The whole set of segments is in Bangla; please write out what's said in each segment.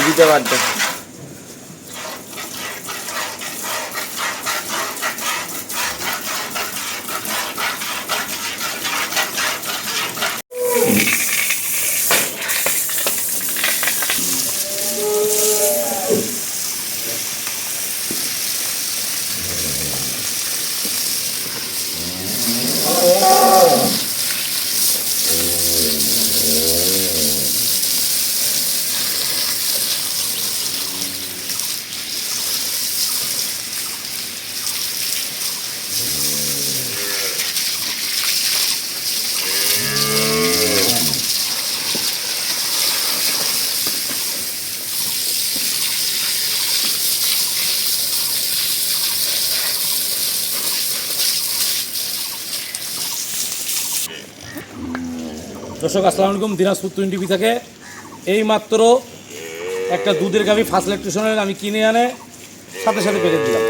দুইটা বাট দেখেন। দর্শক আসসালামু আলাইকুম, দিনাজপুর টুইন টিভি থেকে এই মাত্র একটা দুধের গাভী ফার্স্ট ইলেকট্রিশনের আমি কিনে আনে সাথে সাথে পেরে দিলাম।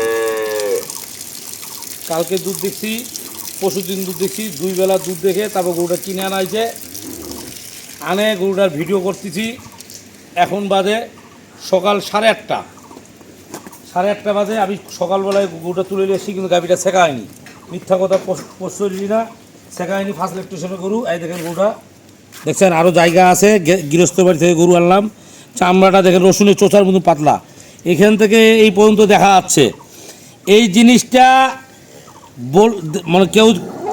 কালকে দুধ দেখছি, পরশুদিন দুধ দেখছি, 2 বেলা দুধ দেখে তারপর গরুটা কিনে আনা হয়েছে। আনে গরুটার ভিডিও করতেছি। এখন বাজে সকাল 8:30 বাজে। আমি সকালবেলায় গরুটা তুলে নিয়ে এসেছি, কিন্তু গাভীটা শেখা হয়নি। মিথ্যা কথা প্রশ্রয় না, শেখা হয়নি। ফার্স্ট ইলেকট্রিশনের গরু। এই দেখেন গরুটা দেখছেন, আরও জায়গা আছে। গৃহস্থ বাড়ি থেকে গরু আনলাম। চামড়াটা দেখেন রসুনের চোচার মতো পাতলা। এখান থেকে এই পর্যন্ত দেখা যাচ্ছে। এই জিনিসটা মানে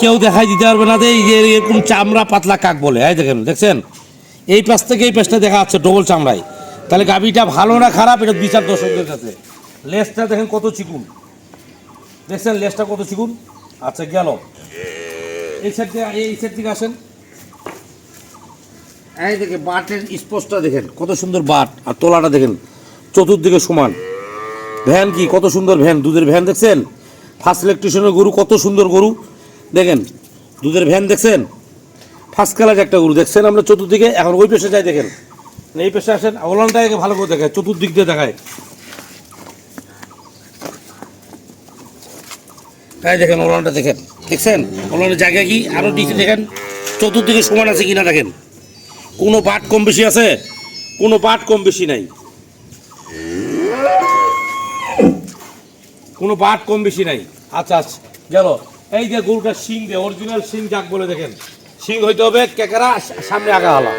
কেউ দেখাই দিতে পারবে না যে এরকম চামড়া পাতলা কাক বলে। এই দেখেন, দেখছেন এই পাশ থেকে এই পাশটা দেখা যাচ্ছে ডবল চামড়ায়। তাহলে গাভীটা ভালো না খারাপ এটা বিচার দর্শকদের কাছে। লেজটা দেখেন কত চিকুন, দেখছেন লেজটা কত চিকুন। আচ্ছা গেল এই সাইড থেকে আসেন। এই দেখে বাটের স্পষ্টটা দেখেন কত সুন্দর বাট, আর তোলাটা দেখেন চতুর্দিকে সমান। ভ্যান কি কত সুন্দর ভ্যান, দুধের ভ্যান দেখছেন। ফার্স্ট ইলেকট্রিশনের গরু, কত সুন্দর গরু দেখেন। দুধের ভ্যান দেখছেন, ফার্স্ট ক্লাস একটা গরু দেখছেন। আমরা চতুর্দিকে এখন ওই পেশে যাই, দেখেন এই পেশে আসেন। ওলানটাকে ভালো করে দেখায়, চতুর্দিক দিয়ে দেখায়। হ্যাঁ দেখেন ওলানটা দেখেন, দেখছেন ওলানের জায়গা কি আরও নিচে দেখেন, চতুর্দিকে সমান আছে কিনা দেখেন। কোনো পাট কম বেশি আছে, কোনো পাট কম বেশি নাই, কোনো পাট কম বেশি নাই। আচ্ছা আচ্ছা গেল। এই যে গরুটার শিং দিয়ে অরিজিনাল শিং যাক বলে দেখেন। শিং হইতে হবে কেকেরা, সামনে আগা হালা।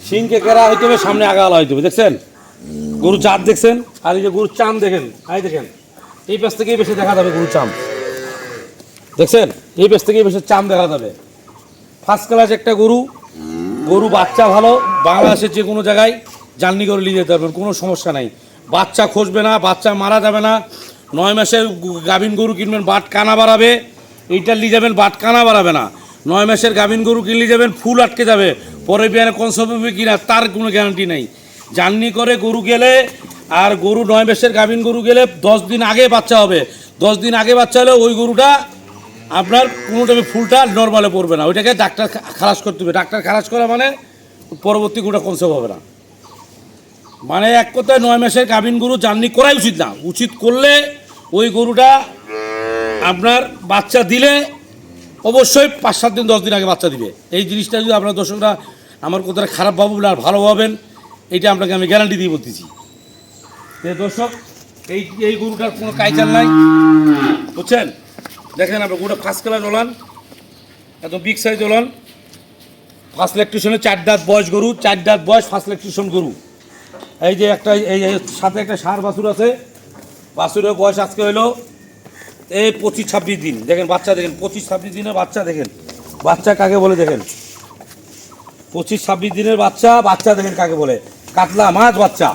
শিং কেকেরা হইতে হবে, সামনে আগা হালা হইতে হবে। দেখছেন গরু জাত দেখছেন। আর এই যে গরুর চাম দেখেন, এই দেখেন এই পাশ থেকে এই বেশি দেখা যাবে গরুর চাম। দেখছেন এই পাশ থেকে এই বেশি চাম দেখা যাবে। ফার্স্ট ক্লাস একটা গরু। গরু বাচ্চা ভালো, বাংলাদেশের যে কোনো জায়গায় জার্নি করে নিয়ে যেতে পারবেন, কোনো সমস্যা নাই। বাচ্চা খসবে না, বাচ্চা মারা যাবে না। 9 মাসের গাভীন গরু কিনবেন, বাট কানা বাড়াবে। এইটা নিয়ে যাবেন, বাট কানা বাড়াবে না। 9 মাসের গাভীন গরু কিনলে যাবেন, ফুল আটকে যাবে, পরে বিয়ানে কনসেপ্ট হবে কিনা তার কোনো গ্যারান্টি নেই। জার্নি করে গরু গেলে, আর গরু 9 মাসের গাভীন গরু গেলে 10 দিন আগে বাচ্চা হবে। 10 দিন আগে বাচ্চা হলে ওই গরুটা আপনার কোনো টাইমে ফুলটা নর্মালে পড়বে না, ওইটাকে ডাক্তার খালাস করতে হবে। ডাক্তার খালাস করা মানে পরবর্তী গরুটা কনসেপ্ট হবে না। মানে এক কথায় 9 মাসের গাভীন গরু জার্নি করাই উচিত না। উচিত করলে ওই গরুটা আপনার বাচ্চা দিলে অবশ্যই 5-7 দিন 10 দিন আগে বাচ্চা দিবে। এই জিনিসটা যদি আপনার দর্শকরা আমার কথাটা খারাপ ভাববেন আর ভালো ভাবেন, এইটা আপনাকে আমি গ্যারান্টি দিয়ে বলতেছি। দর্শক এই গরুটার কোনো কাইচাল নাই, বুঝছেন। দেখেন আপনার গরুটা ফার্স্ট ক্লাস ওলান, একদম বিগ সাইজ ওলান। ফার্স্ট ইলেকট্রিশনের 4 দাঁত বয়স গরু, 4 দাঁত বয়স ফার্স্ট ইলেকট্রিশন গরু। এই যে একটা এই সাথে একটা ষাঁড় বাছুর আছে। বাছুরের বয়স আজকে হলো এই 25-26 দিন। দেখেন বাচ্চা দেখেন, 25-26 দিনের বাচ্চা দেখেন। বাচ্চা কাকে বলে দেখেন, 25-26 দিনের বাচ্চা। বাচ্চা দেখেন কাকে বলে, কাতলা মাছ বাচ্চা।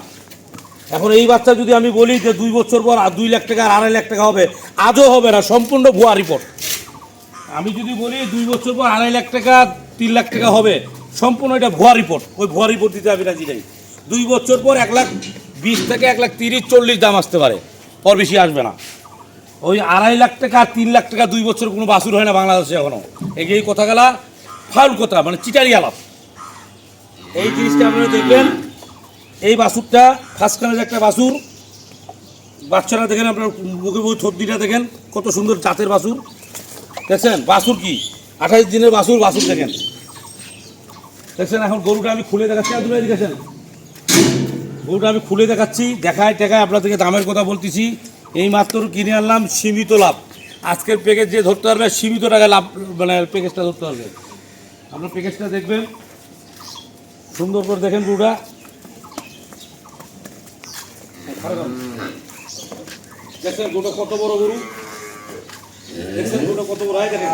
এখন এই বাচ্চা যদি আমি বলি যে 2 বছর পর 2 লাখ টাকা আর 2.5 লাখ টাকা হবে, আজও হবে না, সম্পূর্ণ ভুয়া রিপোর্ট। আমি যদি বলি 2 বছর পর 2.5 লাখ টাকা 3 লাখ টাকা হবে, সম্পূর্ণ এটা ভুয়া রিপোর্ট। ওই ভুয়া রিপোর্ট দিতে আমি রাজি নাই। 2 বছর পর 1,20,000 থেকে 1,30,000-1,40,000 দাম আসতে পারে, ওর বেশি আসবে না। ওই 2.5 লাখ টাকা 3 লাখ টাকা 2 বছর কোনো বাছুর হয় না বাংলাদেশে এখনো। এই কথা গেলা ফাউল কথা, মানে চিটারি আলাপ। এই জিনিসটা আপনারা দেখবেন। এই বাছুরটা ফার্স্ট ক্লাস একটা বাছুর। বাচ্চারা দেখেন, আপনার মুখে থদ্দিটা দেখেন কত সুন্দর জাতের বাছুর। দেখছেন বাছুর কি 28 দিনের বাছুর। বাছুর দেখেন, দেখছেন। এখন গরুটা আমি খুলে দেখাচ্ছি, দেখেছেন গরুটা আমি খুলে দেখাচ্ছি, দেখায় টেকায় আপনাদেরকে দামের কথা বলতেছি। এই মাত্র কিনে আনলাম, সীমিত লাভ। আজকের প্যাকেজ যে ধরতে পারবে সীমিত টাকায় লাভ, মানে প্যাকেজটা ধরতে পারবে। আপনার প্যাকেজটা দেখবেন, সুন্দর করে দেখেন গরুটা। দেখছেন গরুটা কত বড় গরু, দেখছেন গরুটা কত বড় হয়, দেখেন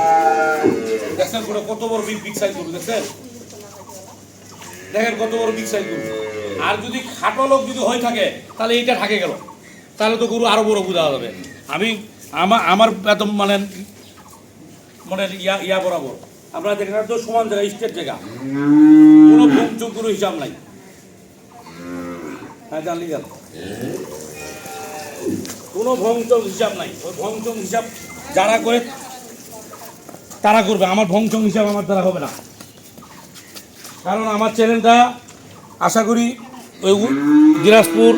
দেখছেন গরুটা কত বড় বিগ সাইজ গরু, দেখছেন দেখেন কত বড় বিগ সাইজ গরু। আর যদি খাটো লোক যদি হয়ে থাকে তাহলে এইটা থাকে গেল, তাহলে তো গরু আরো বড় বোঝা যাবে। আমি আমার এত মানে মানে ইয়া বরাবর আপনারা দেখেন তো সমান জায়গা, স্টেট জায়গা, কোনো ভুমচুক গরু হিসাব নাই। হ্যাঁ জানলি জান, কোনো ভংচং হিসাব নাই। ওই ভংচং হিসাব যারা করে তারা করবে, আমার ভংচং হিসাব আমার দ্বারা হবে না। কারণ আমার চ্যানেলটা আশা করি ওই দিনাজপুর,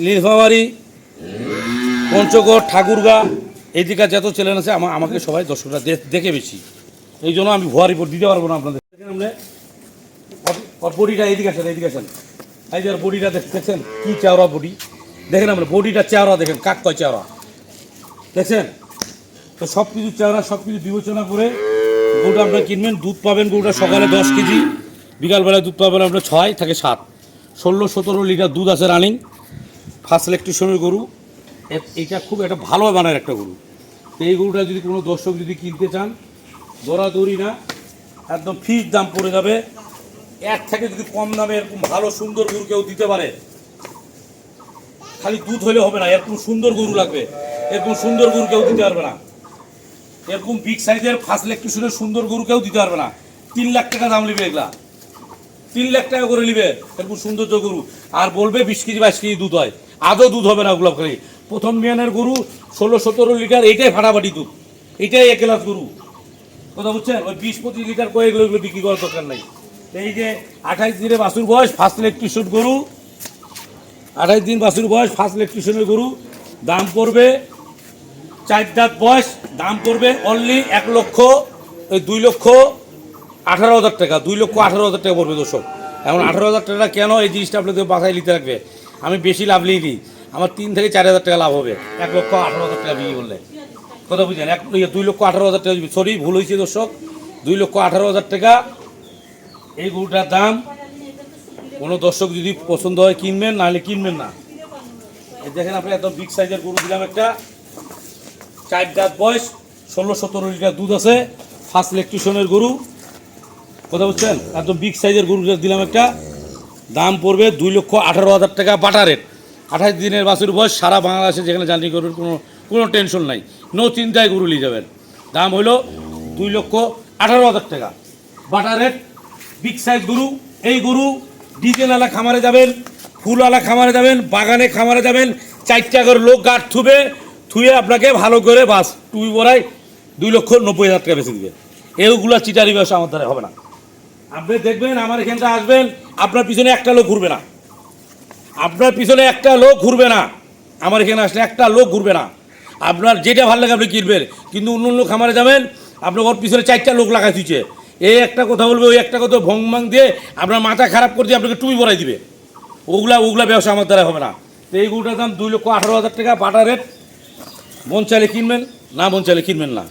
নীলফামারী, পঞ্চগড়, ঠাকুরগাঁ এইদিকে যত চ্যানেল আছে আমাকে সবাই দর্শকরা দেখে বেশি, এই জন্য আমি ভুয়া রিপোর্ট দিতে পারবো না আপনাদের। ওর বডিটা এইদিকে আসেন, এইদিকে আসেন, এই যে বডিটা দেখছেন কি চাওড়া বডি, দেখেন আমরা বডিটা চাওড়া, দেখেন কাক কয় চাওড়া, দেখছেন তো সব কিছু চাওড়া, সব কিছু বিবেচনা করে গরুটা আপনারা কিনবেন। দুধ পাবেন গরুটা সকালে 10 কেজি, বিকালবেলায় দুধ পাবেন আপনার 6 থেকে 7, 16-17 লিটার দুধ আছে রানিং। ফার্স্ট ইলেকট্রিশনের গরু, এইটা খুব একটা ভালো মানের একটা গরু। তো এই গরুটা যদি কোনো দর্শক যদি কিনতে চান, দৌড়াদৌড়ি না, একদম ফিক্সড দাম পড়ে যাবে। এর থেকে যদি কম দামে এরকম ভালো সুন্দর গরু কেউ দিতে পারে, খালি দুধ হলে হবে না, এরকম সুন্দর গরু লাগবে। এরকম সুন্দর গরু কেউ দিতে পারবে না, এরকম বিগ সাইজের ফার্স্ট ইলেকট্রিশনের সুন্দর গরু কেউ দিতে পারবে না। 3 লাখ টাকা দাম নেবে এগুলা, 3 লাখ টাকা করে নেবে এরকম সৌন্দর্য গরু। আর বলবে 20 কেজি 22 কেজি দুধ হয়, আদৌ দুধ হবে না ওগুলো। খালি প্রথম বিয়ানের গরু 16-17 লিটার, এইটাই ফাটাফাটি দুধ, এইটাই 1 গ্লাস গরু, কথা বুঝছেন। ওই 20-25 লিটার করে এগুলো বিক্রি করার দরকার নাই। এই যে 28 দিনে বাছুর বয়স, ফার্স্ট ইলেকট্রিশন গরু, 28 দিন বাছুর বয়স, ফার্স্ট ইলেকট্রিশনের গরু, দাম পড়বে 4 দাঁত বয়স, দাম পড়বে অনলি 2,18,000 টাকা, 2,18,000 টাকা পড়বে দর্শক। এখন 18,000 টাকা কেন, এই জিনিসটা আপনাদের বাসায় নিতে রাখবে। আমি বেশি লাভ নিই, আমার 3 থেকে 4,000 টাকা লাভ হবে 1,18,000 টাকা বিক্রি করলে, কথা বুঝলেন। 2,18,000 টাকা, সরি ভুল হয়েছে দর্শক, 2,18,000 টাকা এই গরুটার দাম। কোনো দর্শক যদি পছন্দ হয় কিনবেন, নাহলে কিনবেন না। এই দেখেন আপনি এত বিগ সাইজের গরু দিলাম একটা, 4 দাঁত বয়স, 16-17 লিটার দুধ আছে, ফার্স্ট ইলেকট্রিশনের গরু, কথা বুঝছেন। একদম বিগ সাইজের গরু দিলাম একটা, দাম পড়বে 2,18,000 টাকা বাটা রেট। 28 দিনের বাছুর বয়স, সারা বাংলাদেশে যেখানে জার্নি করবেন কোনো টেনশন নাই, নো চিন্তায় গরু নিয়ে যাবেন। দাম হলো 2,18,000 টাকা বাটা রেট, বিগ সাইজ গরু। এই গরু ডিজেলওয়ালা খামারে যাবেন, ফুলওয়ালা খামারে যাবেন, বাগানে খামারে যাবেন, 4টা করে লোক গাঠ থুয়ে আপনাকে ভালো করে বাস টুই বড়াই 2,90,000 টাকা বেশি দিবে। এইগুলো চিটারি ব্যবসা আমার দ্বারা হবে না। আপনি দেখবেন আমার এখানটা আসবেন, আপনার পিছনে একটা লোক ঘুরবে না, আপনার পিছনে একটা লোক ঘুরবে না, আমার এখানে আসলে একটা লোক ঘুরবে না। আপনার যেটা ভালো লাগে আপনি কিনবেন, কিন্তু অন্য খামারে যাবেন, আপনার ওর পিছনে 4টা লোক লাগাই দিচ্ছে, এই একটা কথা বলবে, ওই একটা কথা ভংমাং দিয়ে আপনার মাথা খারাপ করে দিয়ে আপনাকে টুপি পরাই দিবে। ওগুলা ব্যবসা আমার দ্বারা হবে না। তো এই গরুটার দাম 2,18,000 টাকা বাটা রেট। মন চাইলে কিনবেন, না মন চাইলে কিনবেন না।